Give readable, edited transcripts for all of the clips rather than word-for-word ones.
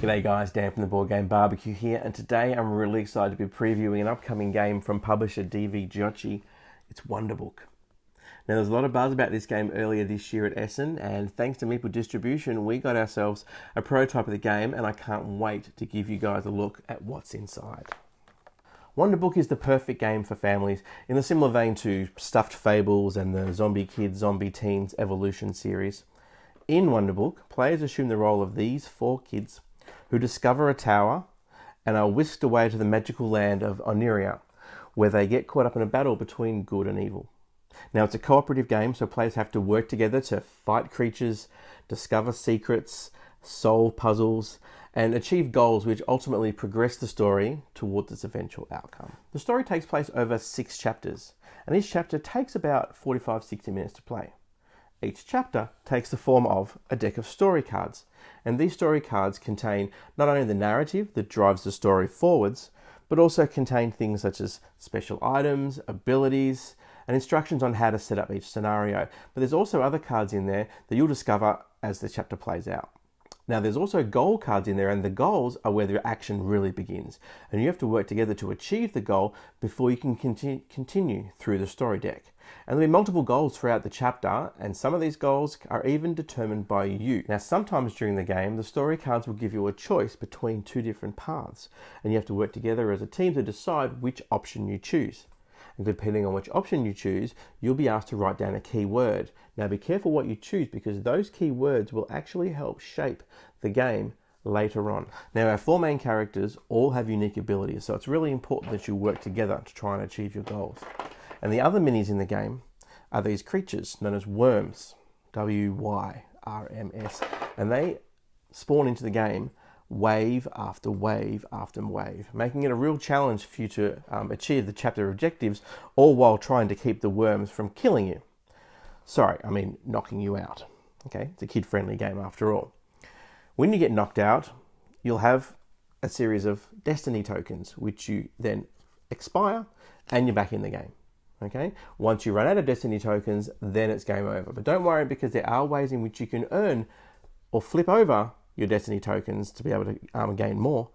G'day guys, Dan from the Board Game Barbecue here, and today I'm really excited to be previewing an upcoming game from publisher dvGiochi. It's Wonderbook. Now there's a lot of buzz about this game earlier this year at Essen, and thanks to Meeple Distribution we got ourselves a prototype of the game, and I can't wait to give you guys a look at what's inside. Wonderbook is the perfect game for families in a similar vein to Stuffed Fables and the Zombie Kids, Zombie Teens Evolution series. In Wonderbook, players assume the role of these 4 kids who discover a tower and are whisked away to the magical land of Oniria, where they get caught up in a battle between good and evil. Now, it's a cooperative game, so players have to work together to fight creatures, discover secrets, solve puzzles, and achieve goals which ultimately progress the story towards its eventual outcome. The story takes place over 6 chapters, and each chapter takes about 45-60 minutes to play. Each chapter takes the form of a deck of story cards, and these story cards contain not only the narrative that drives the story forwards, but also contain things such as special items, abilities, and instructions on how to set up each scenario. But there's also other cards in there that you'll discover as the chapter plays out. Now there's also goal cards in there, and the goals are where the action really begins, and you have to work together to achieve the goal before you can continue through the story deck. And there'll be multiple goals throughout the chapter, and some of these goals are even determined by you. Now sometimes during the game the story cards will give you a choice between 2 different paths, and you have to work together as a team to decide which option you choose. And depending on which option you choose, you'll be asked to write down a key word. Now be careful what you choose, because those key words will actually help shape the game later on. Now our 4 main characters all have unique abilities, so it's really important that you work together to try and achieve your goals. And the other minis in the game are these creatures known as worms, W-Y-R-M-S, and they spawn into the game wave after wave after wave, making it a real challenge for you to achieve the chapter objectives, all while trying to keep the worms from killing you. Sorry, I mean knocking you out. Okay, it's a kid-friendly game after all. When you get knocked out, you'll have a series of destiny tokens, which you then expire, and you're back in the game. Okay, once you run out of destiny tokens, then it's game over. But don't worry, because there are ways in which you can earn or flip over your destiny tokens to be able to gain more,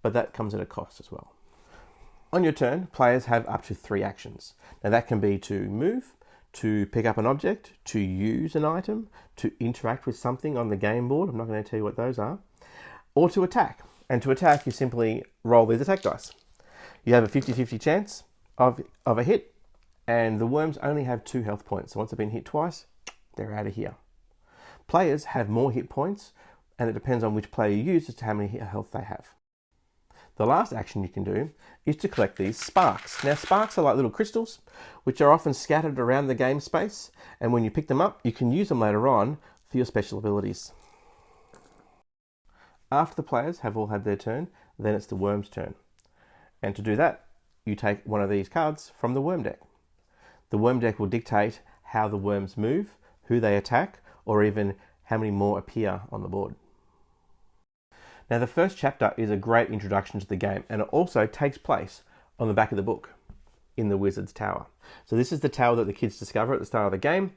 but that comes at a cost as well. On your turn, players have up to 3 actions. Now that can be to move, to pick up an object, to use an item, to interact with something on the game board, I'm not going to tell you what those are, or to attack. And to attack, you simply roll these attack dice. You have a 50-50 chance of a hit, and the worms only have 2 health points, so once they've been hit twice, they're out of here. Players have more hit points, and it depends on which player you use as to how many health they have. The last action you can do is to collect these sparks. Now sparks are like little crystals, which are often scattered around the game space, and when you pick them up, you can use them later on for your special abilities. After the players have all had their turn, then it's the worm's turn. And to do that, you take one of these cards from the worm deck. The worm deck will dictate how the worms move, who they attack, or even how many more appear on the board. Now the first chapter is a great introduction to the game, and it also takes place on the back of the book in the Wizard's Tower. So this is the tower that the kids discover at the start of the game,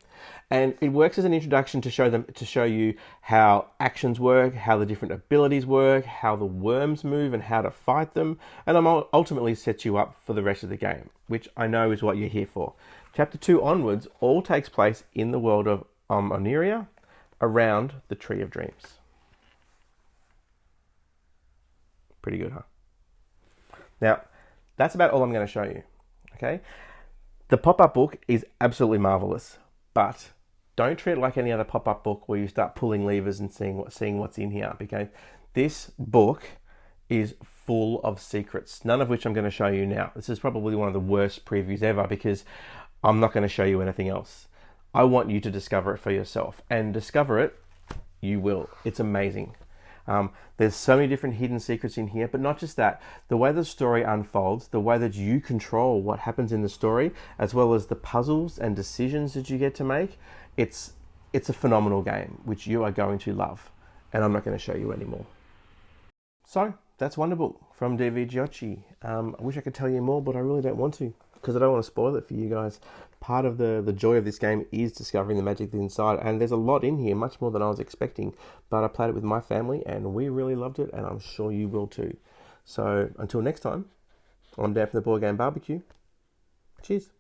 and it works as an introduction to show you how actions work, how the different abilities work, how the worms move and how to fight them, and ultimately sets you up for the rest of the game, which I know is what you're here for. Chapter 2 onwards all takes place in the world of Oniria, around the Tree of Dreams. Pretty good, huh? Now, that's about all I'm going to show you. Okay? The pop-up book is absolutely marvelous, but don't treat it like any other pop-up book where you start pulling levers and seeing what's in here, because this book is full of secrets, none of which I'm going to show you now. This is probably one of the worst previews ever, because I'm not going to show you anything else. I want you to discover it for yourself, and discover it, you will. It's amazing. There's so many different hidden secrets in here, but not just that. The way the story unfolds, the way that you control what happens in the story, as well as the puzzles and decisions that you get to make, it's a phenomenal game, which you are going to love, and I'm not going to show you anymore. So, that's Wonderbook from dvGiochi. I wish I could tell you more, but I really don't want to. because I don't want to spoil it for you guys. Part of the joy of this game is discovering the magic that's inside, and there's a lot in here, much more than I was expecting. But I played it with my family, and we really loved it, and I'm sure you will too. So until next time, I'm Dan from the Board Game Barbecue. Cheers.